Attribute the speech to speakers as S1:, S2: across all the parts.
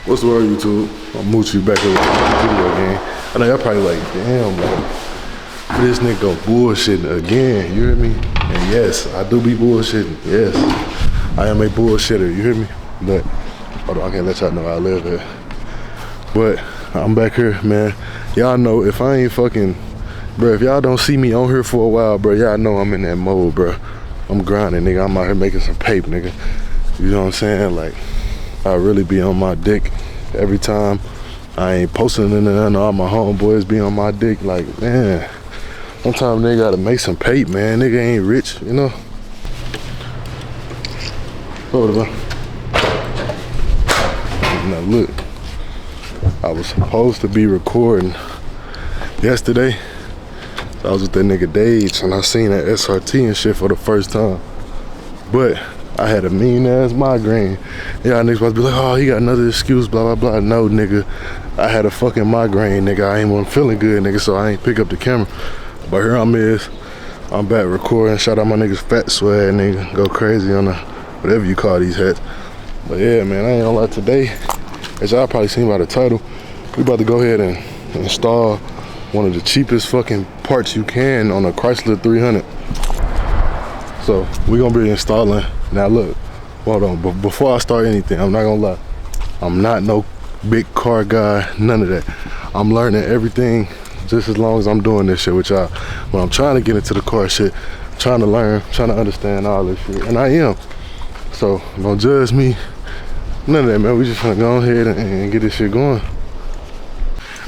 S1: What's the word, YouTube? I'll mooch you back here with the video again. I know y'all probably like, damn, like, this nigga go bullshitting again, you hear me? And yes, I do be bullshitting, yes. I am a bullshitter, you hear me? But, hold on, I can't let y'all know how I live at. But, I'm back here, man. Y'all know if I ain't fucking, bro, if y'all don't see me on here for a while, bro, y'all know I'm in that mode, bro. I'm grinding, nigga. I'm out here making some paper, nigga. You know what I'm saying? Like, I really be on my dick every time. I ain't posting nothing. All my homeboys be on my dick. Like, man, sometimes they gotta make some paper, man. Nigga ain't rich, you know? Hold on. Now look, I was supposed to be recording yesterday. So I was with that nigga Dage and I seen that SRT and shit for the first time. But I had a mean ass migraine. Y'all niggas supposed to be like, oh, he got another excuse, blah, blah, blah. No, nigga. I had a fucking migraine, nigga. I ain't wasn't feeling good, nigga, so I ain't pick up the camera. But here I'm back recording. Shout out my niggas Fat Swag, nigga. Go crazy on the, whatever you call these hats. But yeah, man, I ain't gonna lie, today, as y'all probably seen by the title, we about to go ahead and install one of the cheapest fucking parts you can on a Chrysler 300. So we gonna be installing. Now look, hold on, but before I start anything, I'm not gonna lie, I'm not no big car guy, none of that. I'm learning everything just as long as I'm doing this shit with y'all. When I'm trying to get into the car shit, trying to learn, trying to understand all this shit, and I am. So don't judge me, none of that, man. We just gonna go ahead and get this shit going.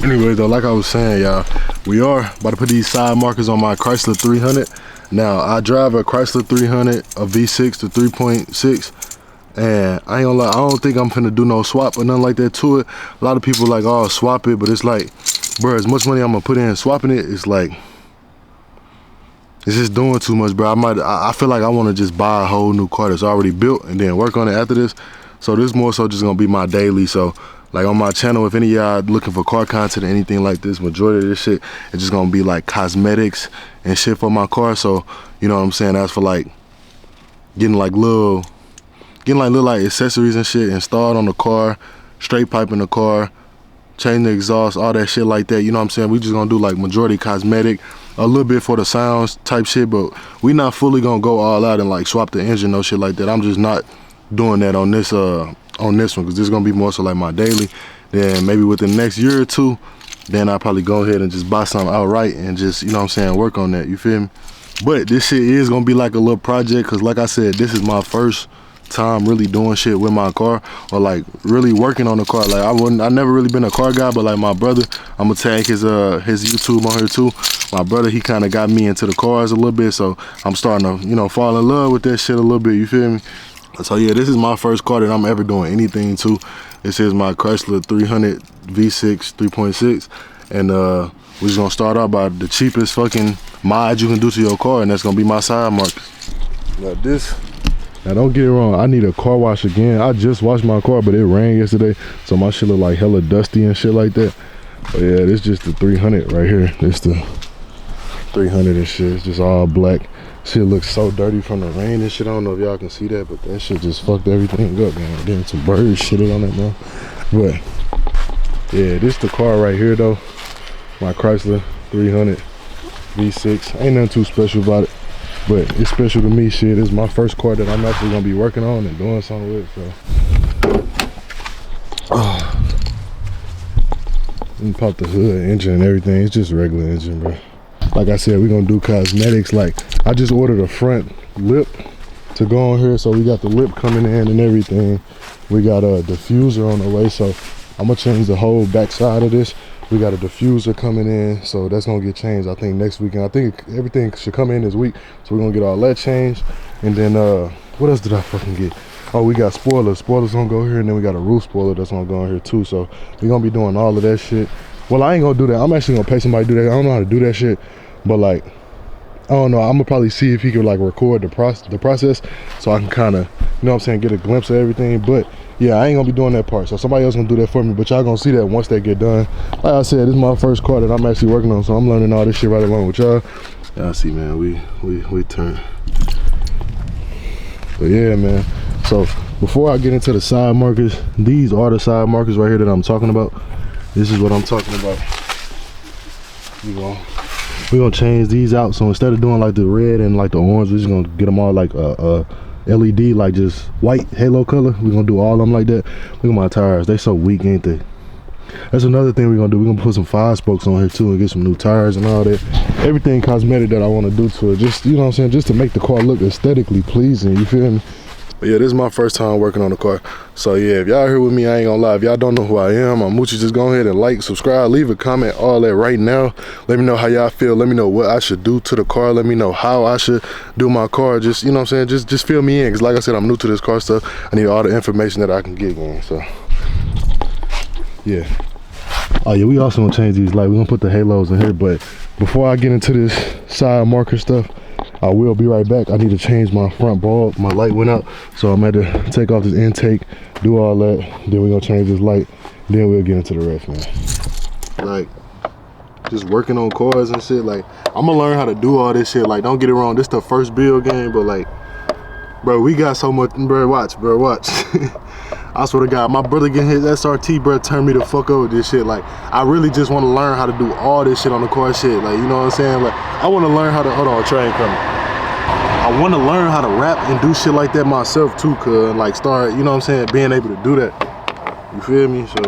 S1: Anyway though, like I was saying, y'all, we are about to put these side markers on my Chrysler 300. Now, I drive a Chrysler 300, a V6 to 3.6, and I ain't gonna lie, I don't think I'm finna do no swap or nothing like that to it. A lot of people like, oh, swap it, but it's like, bro, as much money I'm gonna put in swapping it, it's like, it's just doing too much, bro. I feel like I wanna just buy a whole new car that's already built and then work on it after this. So this more so just gonna be my daily. So like on my channel, if any of y'all looking for car content or anything like this, majority of this shit, it's just gonna be like cosmetics and shit for my car. So, you know what I'm saying? That's for like getting little accessories and shit installed on the car, straight piping the car, changing the exhaust, all that shit like that. You know what I'm saying? We just gonna do like majority cosmetic, a little bit for the sounds type shit, but we not fully gonna go all out and like swap the engine, no shit like that. I'm just not doing that on this one, because this is gonna be more so like my daily. Then maybe within the next year or two, then I'll probably go ahead and just buy something outright and just, you know what I'm saying, work on that, you feel me? But this shit is gonna be like a little project, because like I said, this is my first time really doing shit with my car, or like really working on the car. Like I never really been a car guy, but like my brother, I'm gonna tag his YouTube on here too. My brother, he kind of got me into the cars a little bit, so I'm starting to, you know, fall in love with that shit a little bit, you feel me? So yeah, this is my first car that I'm ever doing anything to. This is my Chrysler 300 V6 3.6, and we're just gonna start out by the cheapest fucking mod you can do to your car, and that's gonna be my side markers. Now don't get it wrong, I need a car wash again. I just washed my car, but it rained yesterday, so my shit look like hella dusty and shit like that. But yeah, this just the 300 right here. This the 300 and shit. It's just all black. Shit looks so dirty from the rain and shit. I don't know if y'all can see that, but that shit just fucked everything up, man. Getting some birds shitted on it, man. But yeah, this the car right here though. My Chrysler 300 V6. Ain't nothing too special about it, but it's special to me. Shit, it's my first car that I'm actually gonna be working on and doing something with. So and pop the hood, engine and everything. It's just a regular engine, bro. Like I said, we're gonna do cosmetics. Like I just ordered a front lip to go on here, so we got the lip coming in and everything. We got a diffuser on the way, so I'm gonna change the whole back side of this. We got a diffuser coming in, so that's gonna get changed I think next weekend. I think everything should come in this week, so we're gonna get all that changed. And then what else did I fucking get? Oh, we got spoilers. Spoilers gonna go here, and then we got a roof spoiler that's gonna go on here too. So we're gonna be doing all of that shit. Well, I ain't gonna do that. I'm actually gonna pay somebody to do that. I don't know how to do that shit, but like, I don't know. I'm gonna probably see if he can like record the process, so I can kind of, you know what I'm saying, get a glimpse of everything. But yeah, I ain't gonna be doing that part, so somebody else gonna do that for me. But y'all gonna see that once they get done. Like I said, this is my first car that I'm actually working on, so I'm learning all this shit right along with y'all. Y'all see, man, we turn. But yeah, man. So before I get into the side markers, these are the side markers right here that I'm talking about. This is what I'm talking about. We're gonna change these out. So instead of doing like the red and like the orange, we're just gonna get them all like LED, like just white halo color. We're gonna do all of them like that. Look at my tires, they so weak, ain't they? That's another thing we're gonna do. We're gonna put some 5 spokes on here too and get some new tires and all that. Everything cosmetic that I want to do to it, just, you know what I'm saying, just to make the car look aesthetically pleasing, you feel me? But yeah, this is my first time working on the car. So yeah, if y'all here with me, I ain't gonna lie, if y'all don't know who I am, I'm Moochie. Just go ahead and like, subscribe, leave a comment, all that right now. Let me know how y'all feel. Let me know what I should do to the car. Let me know how I should do my car. Just, you know what I'm saying, just fill me in, because like I said, I'm new to this car stuff. I need all the information that I can get going. So yeah. Oh yeah, we also gonna change these lights. We're gonna put the halos in here, but before I get into this side marker stuff, I will be right back. I need to change my front bulb. My light went out, so I'm gonna have to take off this intake, do all that, then we're gonna change this light, then we'll get into the rest, man. Like, just working on cars and shit, like, I'm gonna learn how to do all this shit. Like, don't get it wrong, this the first build game, but like, bro, we got so much, bro, watch. I swear to God, my brother getting his SRT, bro, turned me the fuck over with this shit. Like, I really just want to learn how to do all this shit on the car shit. Like, you know what I'm saying? Like, I want to learn how to, hold on, train coming. I want to learn how to rap and do shit like that myself too, cuz, and like start, you know what I'm saying, being able to do that. You feel me? So.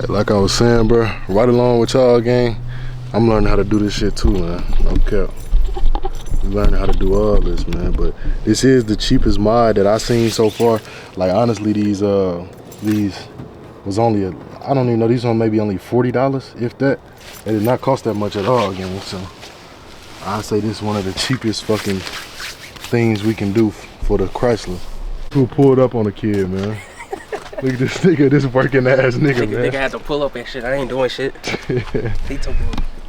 S1: Like I was saying, bro, right along with y'all, gang, I'm learning how to do this shit too, man. No cap. I'm learning how to do all this, man. But this is the cheapest mod that I seen so far. Like, honestly, these was only I don't even know, these on maybe only $40, if that. It did not cost that much at all, gang. So I say this is one of the cheapest fucking things we can do for the Chrysler. Who pulled up on a kid, man? Look at this nigga, this working ass nigga, man.
S2: Nigga had to pull up and shit. I ain't doing shit. He took me.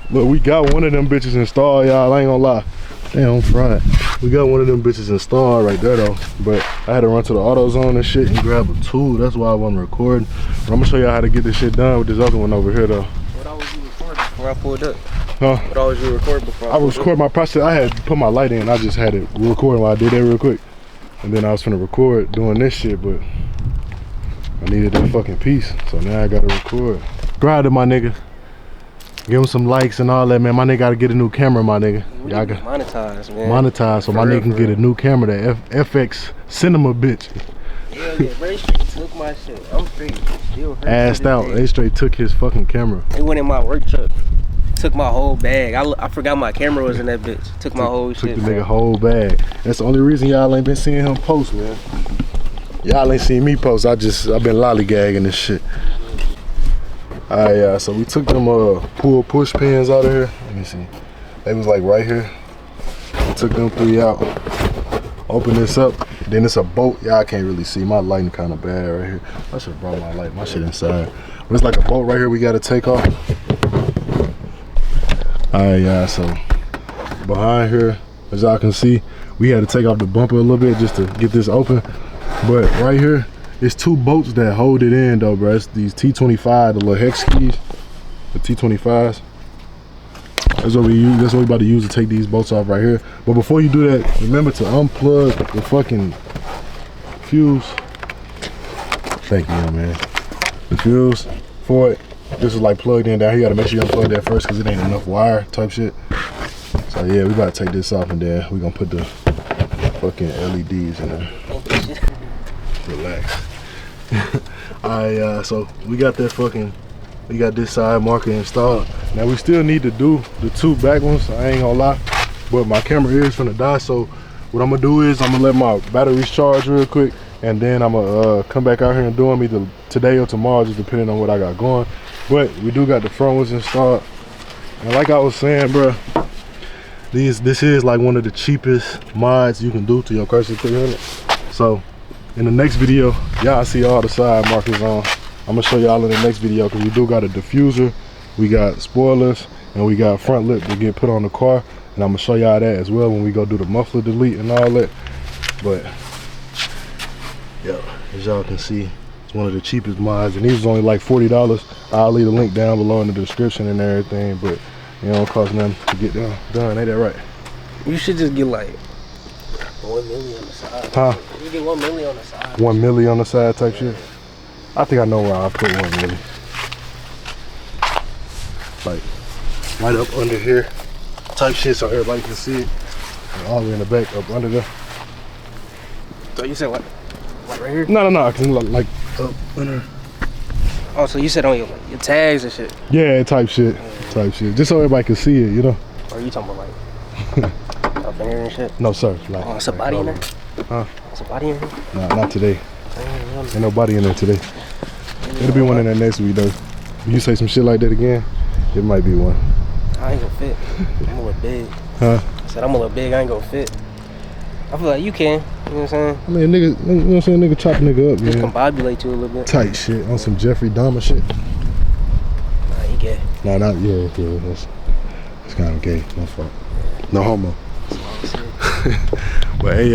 S1: Look, we got one of them bitches installed, y'all. I ain't gonna lie. Damn, I'm fried. We got one of them bitches installed right there, though. But I had to run to the AutoZone and shit and grab a tool. That's why I wasn't recording. But I'm gonna show y'all how to get this shit done with this other one over here, though.
S2: What all was you recording before I pulled up?
S1: Huh?
S2: What all was you recording before
S1: I was recording my process. I had put my light in. I just had it recording while I did that real quick. And then I was finna record doing this shit, but I needed that fucking piece, so now I gotta record. Subscribe to my nigga. Give him some likes and all that, man. My nigga gotta get a new camera, my nigga. Y'all got
S2: monetize, man.
S1: Monetize, so my nigga can get a new camera, that FX Cinema bitch.
S2: Yeah, very straight took my shit. I'm straight.
S1: Assed out. They straight took his fucking camera.
S2: They went in my work truck. Took my whole bag. I forgot my camera was in that bitch. Took my whole shit.
S1: Took the nigga whole bag. That's the only reason y'all ain't been seeing him post, man. Y'all ain't seen me post. I've been lollygagging this shit. Alright, so we took them pull push pins out of here. Let me see. They was like right here. We took them 3 out. Open this up. Then it's a bolt. Y'all can't really see. My lighting kind of bad right here. I should have brought my light. My shit inside. But it's like a bolt right here we got to take off. Alright, so behind here, as y'all can see, we had to take off the bumper a little bit just to get this open. But right here, it's 2 bolts that hold it in though, bro. It's these T25, the little hex keys, the T25s. That's what we use. That's what we about to use to take these bolts off right here. But before you do that, remember to unplug the fucking fuse. Thank you, man. The fuse for it. This is like plugged in down here. You gotta make sure you unplug that first because it ain't enough wire type shit. So yeah, we about to take this off and then we gonna put the fucking LEDs in there. Relax. Alright, so we got this side marker installed. Now we still need to do the 2 back ones. I ain't gonna lie, but my camera is finna die. So what I'm gonna do is I'm gonna let my batteries charge real quick, and then I'm gonna come back out here and do them either today or tomorrow, just depending on what I got going. But we do got the front ones installed, and like I was saying, bro, this is like one of the cheapest mods you can do to your Chrysler 300. So in the next video, y'all see all the side markers on. I'm gonna show y'all in the next video because we do got a diffuser, we got spoilers, and we got front lip to get put on the car. And I'm gonna show y'all that as well when we go do the muffler delete and all that. But yeah, as y'all can see, it's one of the cheapest mods, and these was only like $40. I'll leave the link down below in the description and everything, but it don't cost nothing to get done. Ain't that right?
S2: You should just get like 1 million on the side.
S1: Huh?
S2: You get 1 million on the side.
S1: 1 million on the side type shit. I think I know where I'll put 1 million. Like right up under here type shit, so everybody can see it. And all the way in the back up under there.
S2: So you said what? Like right here?
S1: No, cause like up under.
S2: Oh, so you said on your tags and shit?
S1: Yeah, type shit. Just so everybody can see it, you know.
S2: Or are you talking about like up in here and shit?
S1: No sir. Like,
S2: Oh, it's a body in there?
S1: Huh?
S2: It's a body in here?
S1: Nah, not today. Ain't nobody in there today. It'll be one in there next week though. If you say some shit like that again, it might be one.
S2: I ain't gonna fit. I'm a little big.
S1: Huh?
S2: I said I'm a little big, I ain't gonna fit. I feel like you can, you know what I'm saying?
S1: I mean, nigga, you know what I'm saying? Nigga chop a nigga up,
S2: Just
S1: man.
S2: combobulate you a little bit.
S1: Tight shit on some Jeffrey Dahmer shit.
S2: Nah, he gay.
S1: Nah, not yeah. That's kind of gay. No fault. No homo. But hey,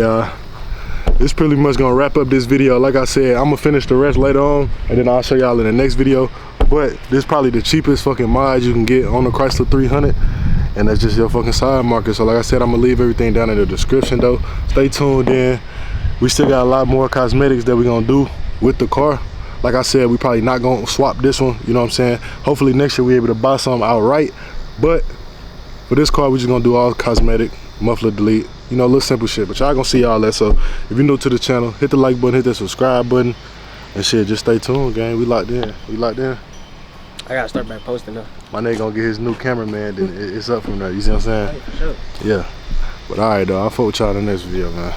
S1: this pretty much gonna wrap up this video. Like I said, I'm gonna finish the rest later on, and then I'll show y'all in the next video. But this is probably the cheapest fucking mod you can get on the Chrysler 300, and that's just your fucking side marker. So like I said, I'm gonna leave everything down in the description though. Stay tuned in. We still got a lot more cosmetics that we're gonna do with the car. Like I said, we probably not gonna swap this one, you know what I'm saying? Hopefully next year we're able to buy some outright. But for this car, we're just gonna do all cosmetic, muffler delete, you know, little simple shit. But y'all gonna see all that. So if you're new to the channel, hit the like button, hit that subscribe button, and shit, just stay tuned, gang. We locked in.
S2: I gotta start back posting though.
S1: My nigga gonna get his new cameraman, then it's up from there, you see what I'm saying?
S2: Hey, for sure.
S1: Yeah. But alright though, I'll fuck with y'all in the next video, man.